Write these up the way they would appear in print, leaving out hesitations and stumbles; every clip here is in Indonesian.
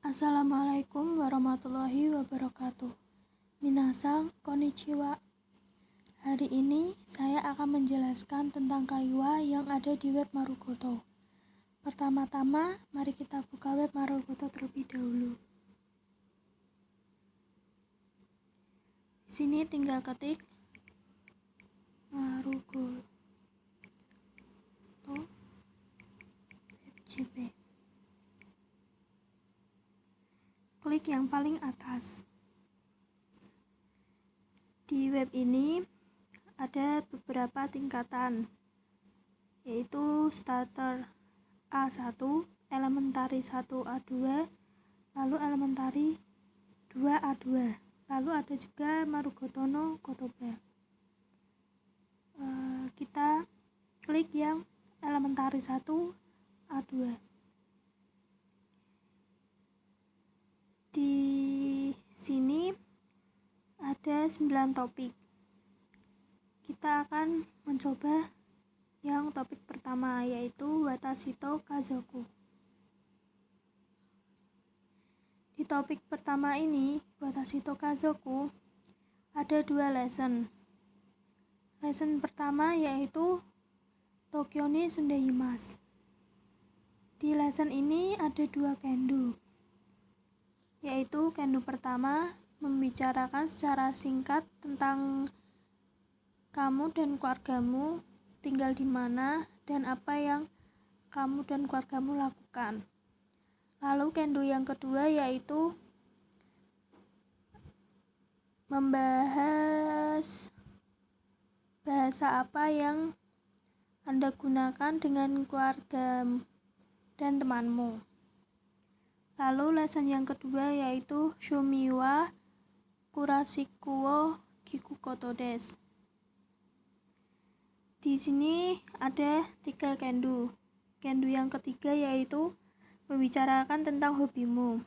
Assalamualaikum warahmatullahi wabarakatuh. Minasang, konnichiwa. Hari ini saya akan menjelaskan tentang kaiwa yang ada di web Marugoto. Pertama-tama, mari kita buka web Marugoto terlebih dahulu. Di sini tinggal ketik Marugoto WebJP. Klik yang paling atas. Di web ini ada beberapa tingkatan, yaitu starter A1, elementary 1 A2, lalu elementary 2 A2, lalu ada juga Marugoto no Kotoba. Kita klik yang elementary 1 A2. Di sini ada 9 topik. Kita akan mencoba yang topik pertama, yaitu Watashi to Kazoku. Di topik pertama ini, Watashi to Kazoku, ada 2 lesson. Lesson pertama yaitu Tokyo ni Sundaimasu. Di lesson ini ada 2 kendo, yaitu kendo pertama membicarakan secara singkat tentang kamu dan keluargamu tinggal di mana dan apa yang kamu dan keluargamu lakukan. Lalu kendo yang kedua yaitu membahas bahasa apa yang Anda gunakan dengan keluarga dan temanmu. Lalu lesson yang kedua yaitu Shumi wa Kurashiku wo Kikukoto desu. Di sini ada 3 kendo. Kendo yang ketiga yaitu membicarakan tentang hobimu.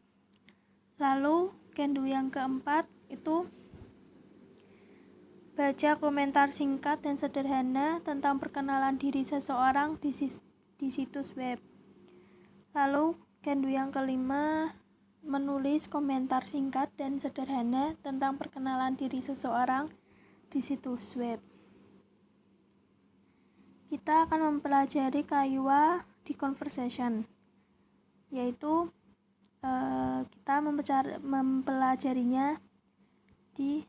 Lalu kendo yang keempat itu baca komentar singkat dan sederhana tentang perkenalan diri seseorang di situs web. Lalu kendo yang kelima menulis komentar singkat dan sederhana tentang perkenalan diri seseorang di situs web. Kita akan mempelajari kaiwa di conversation, yaitu kita mempelajarinya di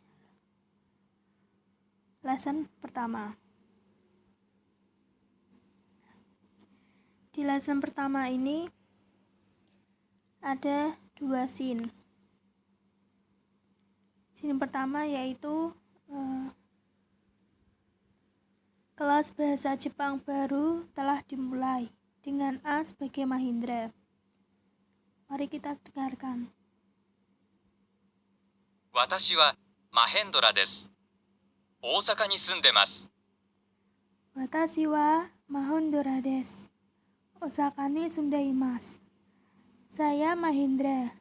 lesson pertama. Di lesson pertama ini ada 2 scene. Scene pertama yaitu kelas bahasa Jepang baru telah dimulai dengan A sebagai Mahendra. Mari kita dengarkan. Watashi wa Mahendra desu. Osaka ni sundemasu. Watashi wa Mahendra desu. Osaka ni sundaimasu. Saya Mahendra.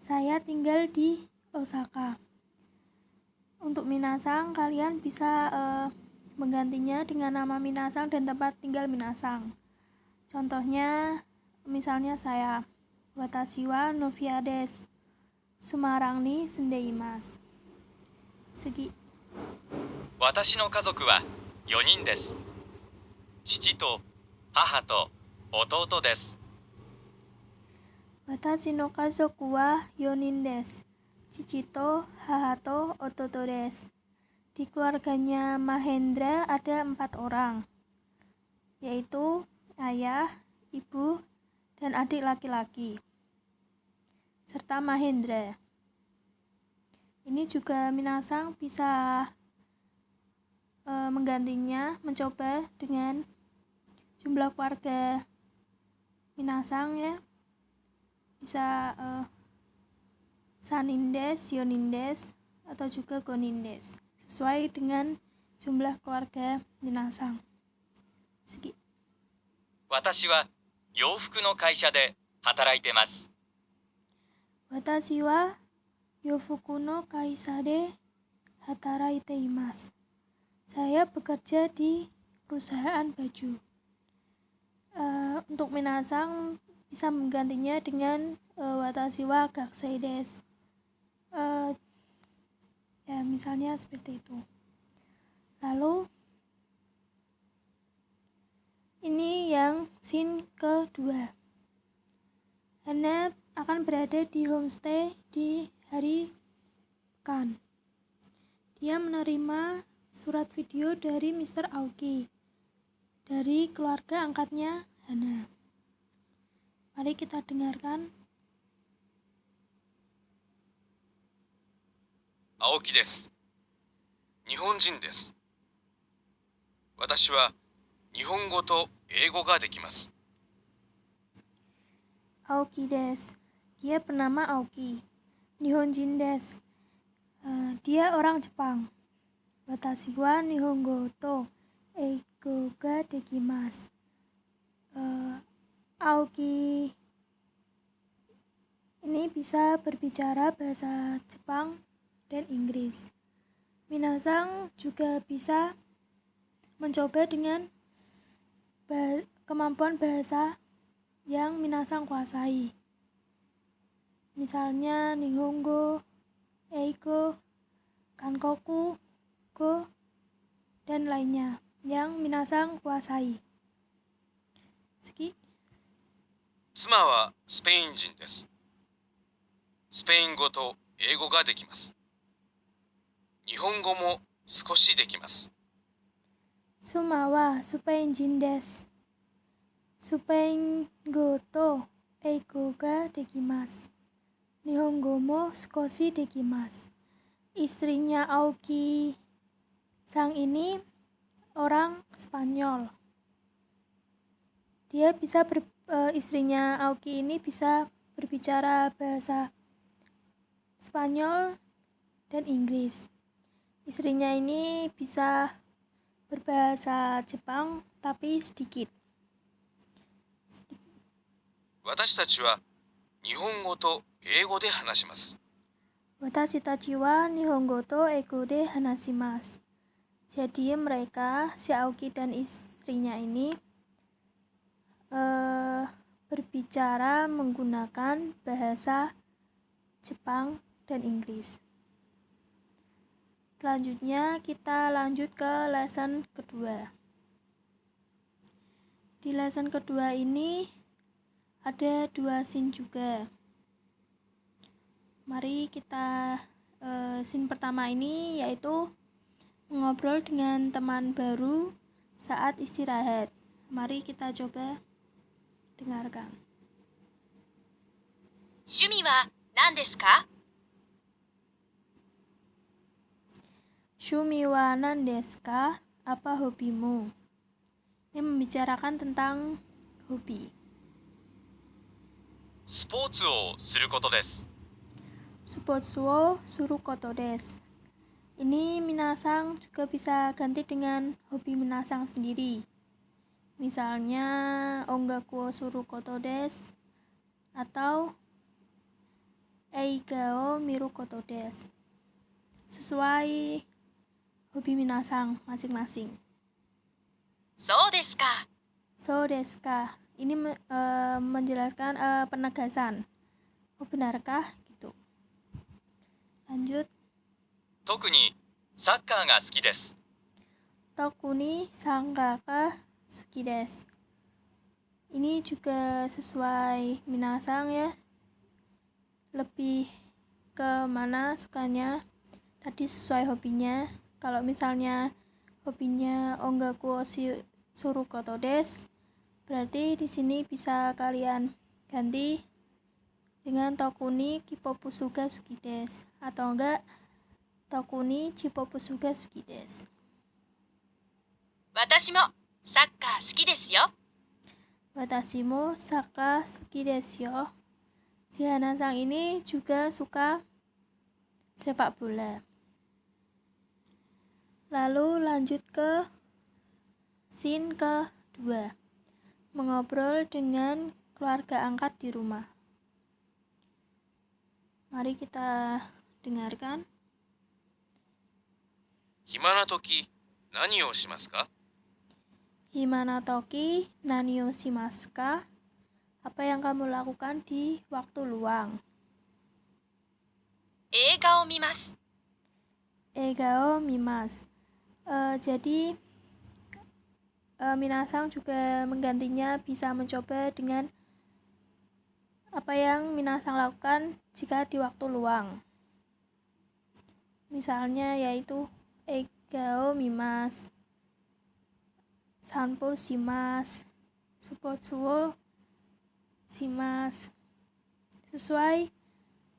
Saya tinggal di Osaka. Untuk minasang, kalian bisa menggantinya dengan nama minasang dan tempat tinggal minasang. Contohnya, misalnya saya, Watashi wa Novia desu. Semarang ni sundaimasu. Segi. Watashi no kazoku wa 4人です。父と母と弟です。Watashi no kazoku wa 4人です。父と母と弟です。Di keluarganya Mahendra ada 4 orang, yaitu ayah, ibu, dan adik laki-laki, serta Mahendra. Ini juga minasang bisa menggantinya, mencoba dengan jumlah keluarga minasang ya. Bisa 3人です、4人です、atau juga 5人です。sesuai dengan jumlah keluarga minasang. Segi. 私は洋服の会社で働いてます。Watashi wa yofuku no kaisa de hataraite imasu. Saya bekerja di perusahaan baju. Untuk minasang bisa menggantinya dengan watashi wa gakusei desu. Ya, misalnya seperti itu. Lalu ini yang scene kedua. Hana akan berada di homestay di hari pekan. Dia menerima surat video dari Mr. Aoki dari keluarga angkatnya Hana. Mari kita dengarkan. 青木です。日本人です。私は日本語と英語ができます。 Aoki desu. Dia bernama Aoki. Nihonjin desu. Dia orang Jepang. Watashi wa nihongo to eigo ga dekimasu. Aoki ini bisa berbicara bahasa Jepang dan Inggris. Minasang juga bisa mencoba dengan kemampuan bahasa yang minasang kuasai. Misalnya Nihongo, Eigo, Kankoku, Go, dan lainnya yang minasang kuasai. Seki. 妻はスペイン人です。スペイン語と英語ができます。日本語も少しできます。 Suma wa Supainjin desu. Supaingo to eigo ga dekimasu. Nihongo mo sukoshi dekimasu. Istrinya Aoki sang ini orang Spanyol. Istrinya Aoki ini bisa berbicara bahasa Spanyol dan Inggris. Istrinya ini bisa berbahasa Jepang tapi sedikit. 私たちは日本語と英語で話します。 Watashi tachi wa nihongo to eigo de hanashimasu. Jadi mereka, si Aoki dan istrinya ini berbicara menggunakan bahasa Jepang dan Inggris. Selanjutnya kita lanjut ke lesson kedua. Di lesson kedua ini ada 2 scene juga. Mari kita scene pertama ini yaitu mengobrol dengan teman baru saat istirahat. Mari kita coba dengarkan. 趣味は何ですか? Shumi wa nan desu ka? Apa hobimu? Ini membicarakan tentang hobi. スポーツをすることです。 Sports wo suru koto desu. Ini minasang juga bisa ganti dengan hobi minasang sendiri. Misalnya ongaku wo suru koto desu atau eiga wo miru koto desu. Sesuai hobi minasang masing-masing. そうですか。 So desu ka. Ini menjelaskan penegasan. Oh, benarkah? Gitu. Lanjut. 特にサッカーが好きです。 Toku ni sangga ka suki desu. Ini juga sesuai minasang ya. Lebih ke mana sukanya. Tadi sesuai hobinya. Kalau misalnya hobinya ongaku wo suru koto desu, berarti di sini bisa kalian ganti dengan Tokuni Kippopusu ga suki desu atau enggak Tokuni Chippopusu ga suki desu. 私もサッカー好きですよ。 Watashi mo saka suki desu yo. Si Hana-sang ini juga suka sepak bola. Lalu lanjut ke scene kedua. Mengobrol dengan keluarga angkat di rumah. Mari kita dengarkan. 暇な時何をしますか? Himana toki nani o shimasu ka? Apa yang kamu lakukan di waktu luang? 映画を見ます。 Egao mimas. Jadi minasang juga menggantinya bisa mencoba dengan apa yang minasang lakukan jika di waktu luang. Misalnya yaitu egao mimas, sanpo shimasu, spotsuo shimasu. Sesuai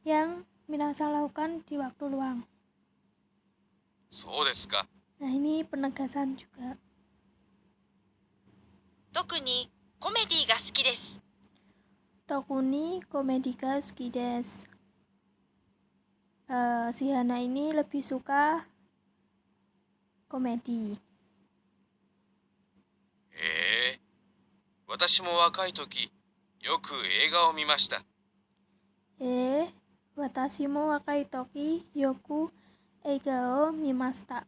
yang minasang lakukan di waktu luang. そうですか。 Nah, ini penegasan juga. 特にコメディが好きです。 Tokuni komedi ga suki desu. Si Hana ini lebih suka komedi. へえ。私も若い時、よく映画を見ました。 Watashi mo wakai toki yoku eiga o mimashita.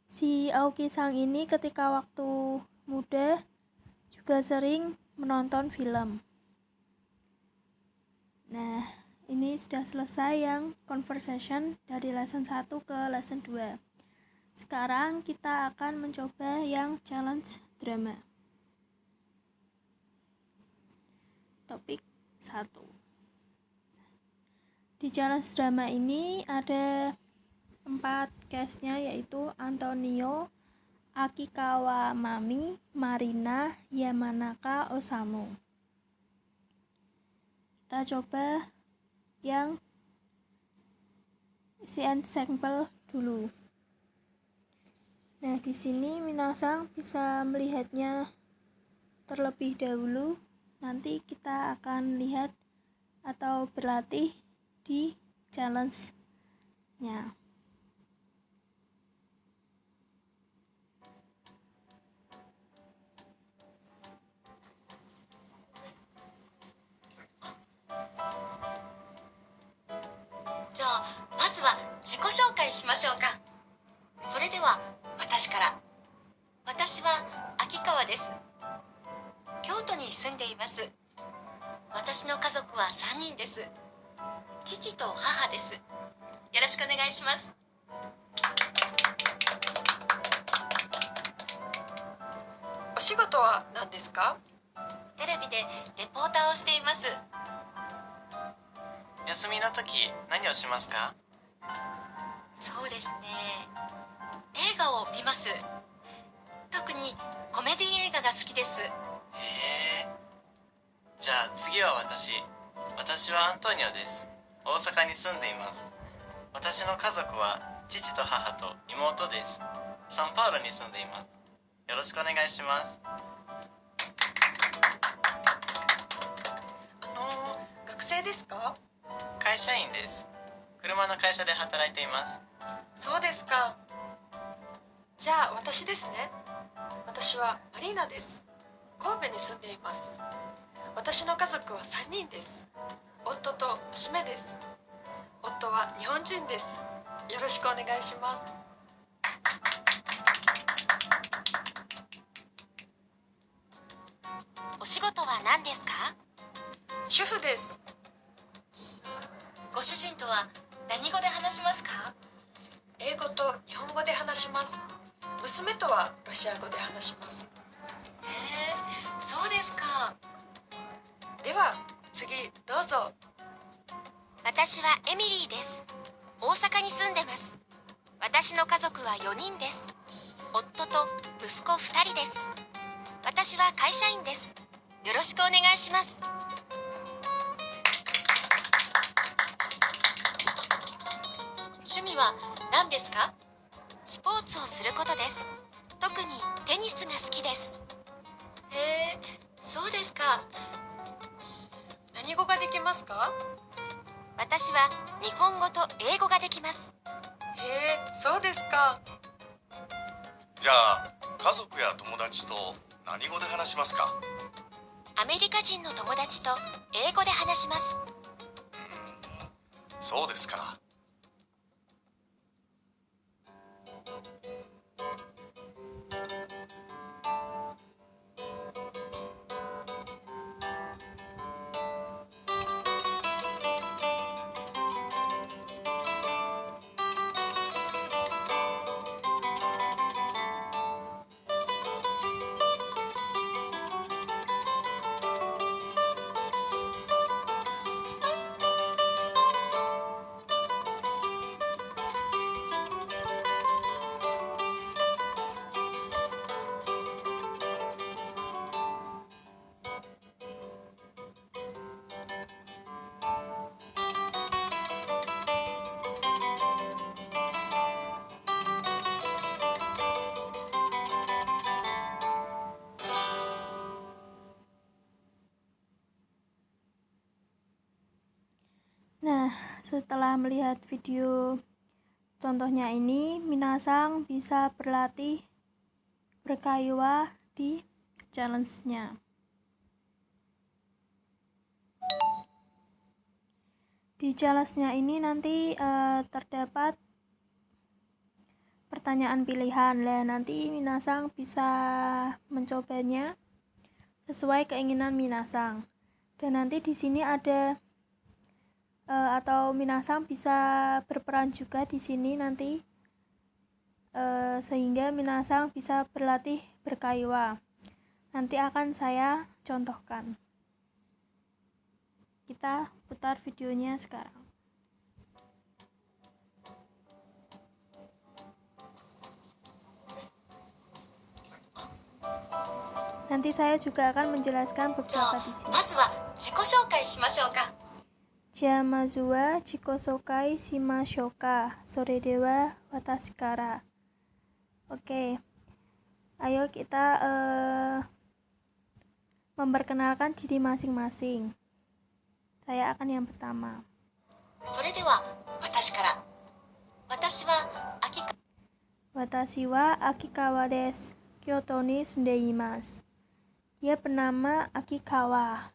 Si Aoki-sang ini ketika waktu muda juga sering menonton film. Nah, ini sudah selesai yang conversation dari lesson 1 ke lesson 2. Sekarang kita akan mencoba yang challenge drama. Topik 1. Di challenge drama ini ada 4 case-nya, yaitu Antonio, Akikawa Mami, Marina, Yamanaka Osamu. Kita coba yang scene sample dulu. Nah, di sini minasang bisa melihatnya terlebih dahulu. Nanti kita akan lihat atau berlatih di challenge-nya. Jadi, まずは自己紹介しましょうか。それでは私から。私は秋川です。京都に住んでいます。私の家族は3人です。父と母です。よろしくお願いします。お仕事は何ですか？テレビでレポーターをしています。休みの時何をしますか？そうですね。映画を見ます。特にコメディ映画が好きです。へえ。じゃあ次は私はアントニオです。大阪に住んでいます。私の家族は父と母と妹です。サンパウロに住んでいます。よろしくお願いします。学生ですか？会社員です。車の会社で働いています。そうですか。じゃあ私ですね。私はマリーナです。神戸に住んでいます。私の家族は3人です。夫と娘です。夫は日本人です。よろしくお願いします。お仕事は何ですか？主婦です。ご主人とは何語で話しますか？英語と日本語で話します。娘とはロシア語で話します。へえ、そうですか。では次どうぞ。私はエミリーです。大阪に住んでます。私の家族は4人です。夫と息子2人です。私は会社員です。よろしくお願いします。趣味は何ですか？スポーツをすることです。特にテニスが好きです。へえ、そうですか。何語ができますか？私は日本語と英語ができます。へえ、そうですか。じゃあ家族や友達と何語で話しますか？アメリカ人の友達と英語で話します。そうですか。Nah, setelah melihat video contohnya ini, minasang bisa berlatih berkaiwa di challenge-nya. Di challenge-nya ini nanti terdapat pertanyaan pilihan. Nanti minasang bisa mencobanya sesuai keinginan minasang. Dan nanti di sini ada atau minasang bisa berperan juga di sini nanti sehingga minasang bisa berlatih berkaiwa. Nanti akan saya contohkan. Kita putar videonya sekarang. Nanti saya juga akan menjelaskan じゃ beberapa あ di sini. まずは自己紹介しましょうか。 Mazu wa jikosokai shimashou ka. Sore dewa watashi kara. Oke. Ayo kita memperkenalkan diri masing-masing. Saya akan yang pertama. それでは私から。私は秋川 Watashi wa Akikawa desu. Kyoto ni sundeimasu. Dia bernama Akikawa.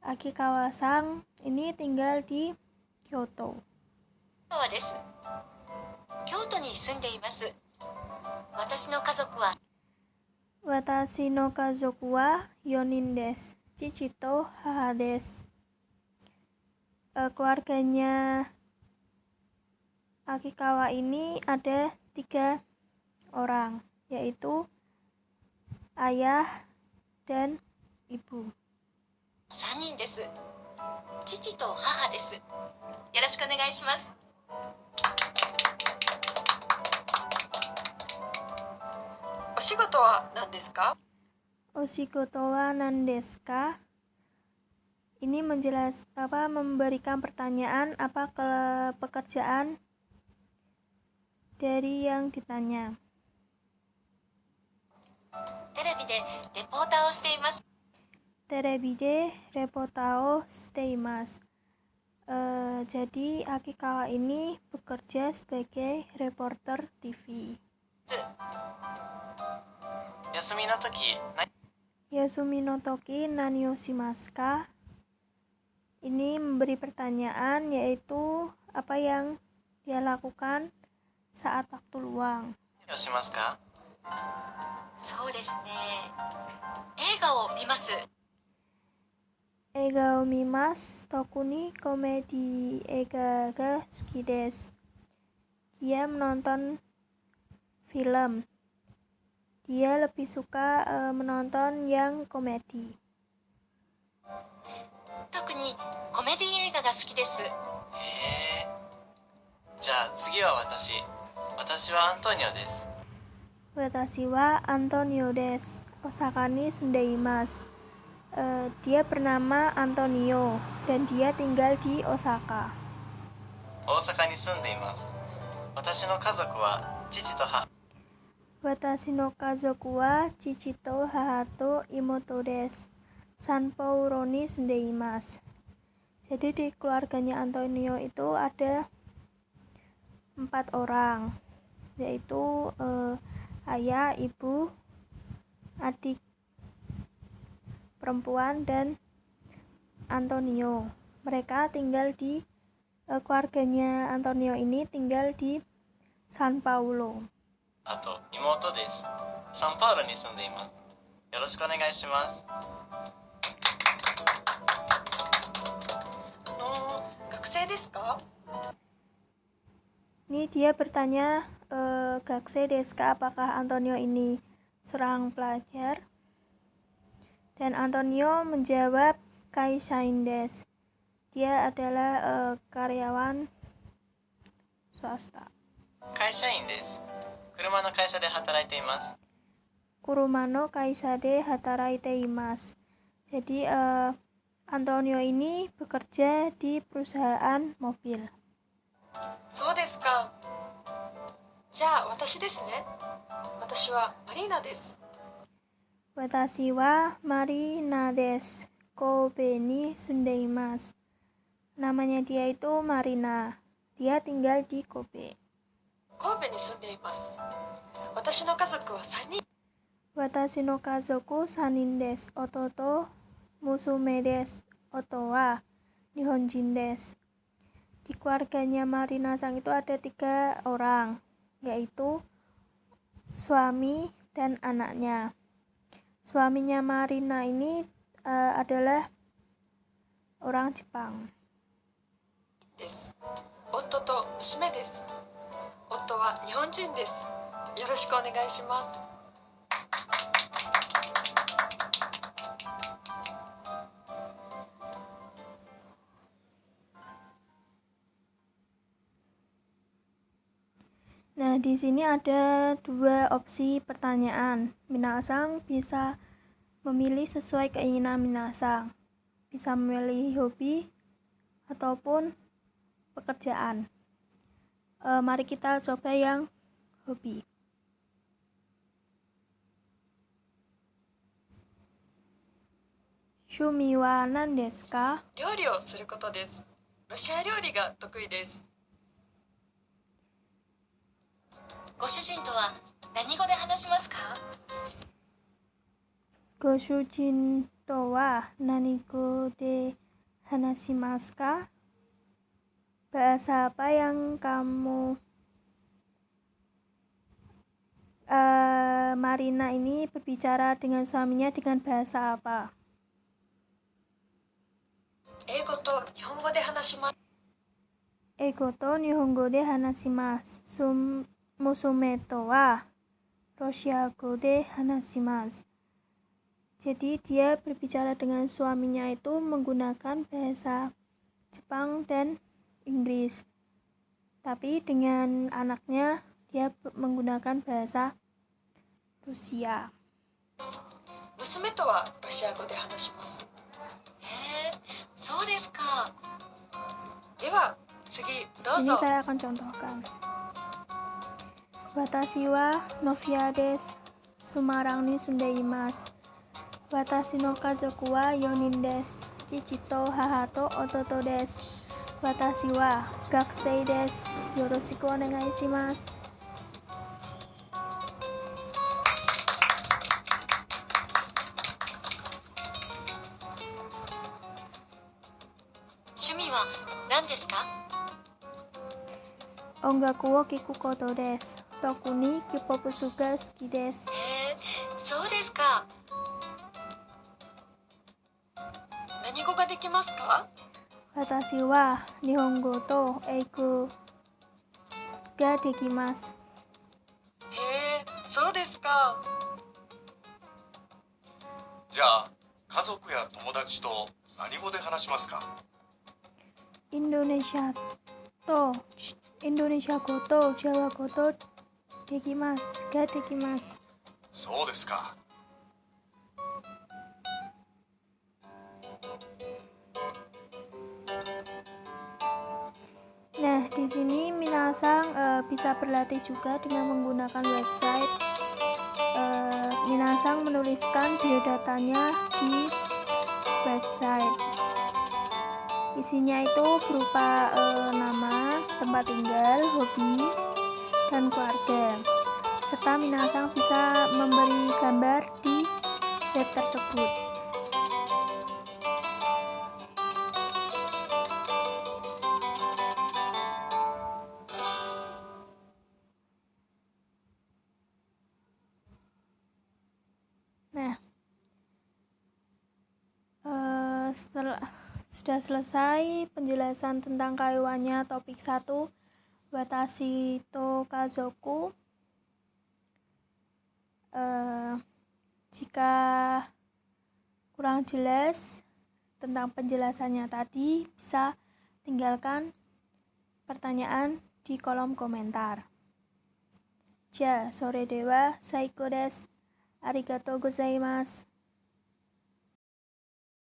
Akikawa-sang ini tinggal di Kyoto. です。京都に住んでいます。私の家族は Watashi no kazoku wa 4人desu. Chichi to haha desu. Keluarganya Akikawa ini ada 3 orang, yaitu ayah dan ibu. 3人です。父と母です。よろしくお願いします。お仕事は何ですか？ Oshigoto wa nan desu ka? Ini memberikan pertanyaan apa pekerjaan dari yang ditanya. テレビでレポーターをしています。 Terebi de repota o steimasu. Jadi Akikawa ini bekerja sebagai reporter TV. 休みの時、 Yasumi no toki nani o shimasu ka? Ini memberi pertanyaan, yaitu apa yang dia lakukan saat waktu luang. 何をしますか？そうですね。映画を見ます。 Eiga o mimasu. Toku ni komedi eiga ga suki desu. Dia menonton film. Dia lebih suka menonton yang komedi. 特にコメディ映画が好きです。へえ。じゃあ次は私。私はアントニオです。 Watashi wa Antonio desu. Osaka ni sundeimasu. Dia bernama Antonio dan dia tinggal di Osaka. 大阪に住んでいます。私の家族は父と母。 Watashi no kazoku wa chichi to haha to imoto desu. San Paulo ni sundeimasu. Jadi di keluarganya Antonio itu ada 4 orang, yaitu ayah, ibu, adik perempuan, dan Antonio. Mereka tinggal di keluarganya Antonio ini tinggal di San Paulo. あと妹です。サンパウロに住んでいます。よろしくお願いします。学生ですか？ Ini dia bertanya, Gakusei desu ka? Apakah Antonio ini seorang pelajar? Dan Antonio menjawab, Kaishain desu. Dia adalah karyawan swasta. 会社員です。車の会社で働いています。 Kuruma no kaisa de hataraite imasu. Jadi Antonio ini bekerja di perusahaan mobil. そうですか。じゃあ私ですね。私はマリーナです。 Watashi wa Marina desu. Kobe ni sundeimasu. Namanya dia itu Marina. Dia tinggal di Kobe. 神戸に住んでいます。私の家族は3人。 Watashi no kazoku 3人です。弟、musume です。Oto wa Nihonjin です。Di keluarganya Marina Sang itu ada 3 orang, yaitu suami dan anaknya. Suaminya Marina ini adalah orang Jepang. です。夫と娘です。夫は日本人です。よろしくお願いします。 Nah, di sini ada 2 opsi pertanyaan. Minasang bisa memilih sesuai keinginan minasang. Bisa memilih hobi ataupun pekerjaan. Mari kita coba yang hobi. Shumi wa nan desu ka? 料理をすることです。ロシア料理が得意です。 ご主人とは何語で話しますか？ Goshujin to wa nanigo de hanashimasu ka? Bahasa apa yang kamu Marina ini berbicara dengan suaminya dengan bahasa apa? 英語と日本語で話します。 Eigo to nihongo de hanashimasu. Musume to wa Roshiago de hanashimasu. Jadi dia berbicara dengan suaminya itu menggunakan bahasa Jepang dan Inggris. Tapi dengan anaknya dia menggunakan bahasa Rusia. 娘とはロシア語で話します。へえ、そうですか。では次どう Sini ぞ。 saya akan contohkan. Watashi wa Novia desu. Sumarang ni sundaimasu. Watashi no kazoku wa 4人です。父と母と弟です。私は学生です。よろしくお願いします。趣味は何ですか？音楽を聴くことです。特に K-POP が好きです。へえ、そうですか。何語ができますか？ 私は日本語と英語ができます。へえ、そうですか。じゃあ家族や友達と何語で話しますか？ Indonesia語とJawa語とできますができます。そうですか。 Nah, di sini minasang bisa berlatih juga dengan menggunakan website. Minasang menuliskan biodatanya di website. Isinya itu berupa nama, tempat tinggal, hobi, dan keluarga. Serta minasang bisa memberi gambar di web tersebut. Nah, setelah sudah selesai penjelasan tentang kaiwannya topik 1 Watashi to Kazoku. Jika kurang jelas tentang penjelasannya tadi, bisa tinggalkan pertanyaan di kolom komentar. Ja, sore dewa, saiko desu. Arigatou gozaimasu.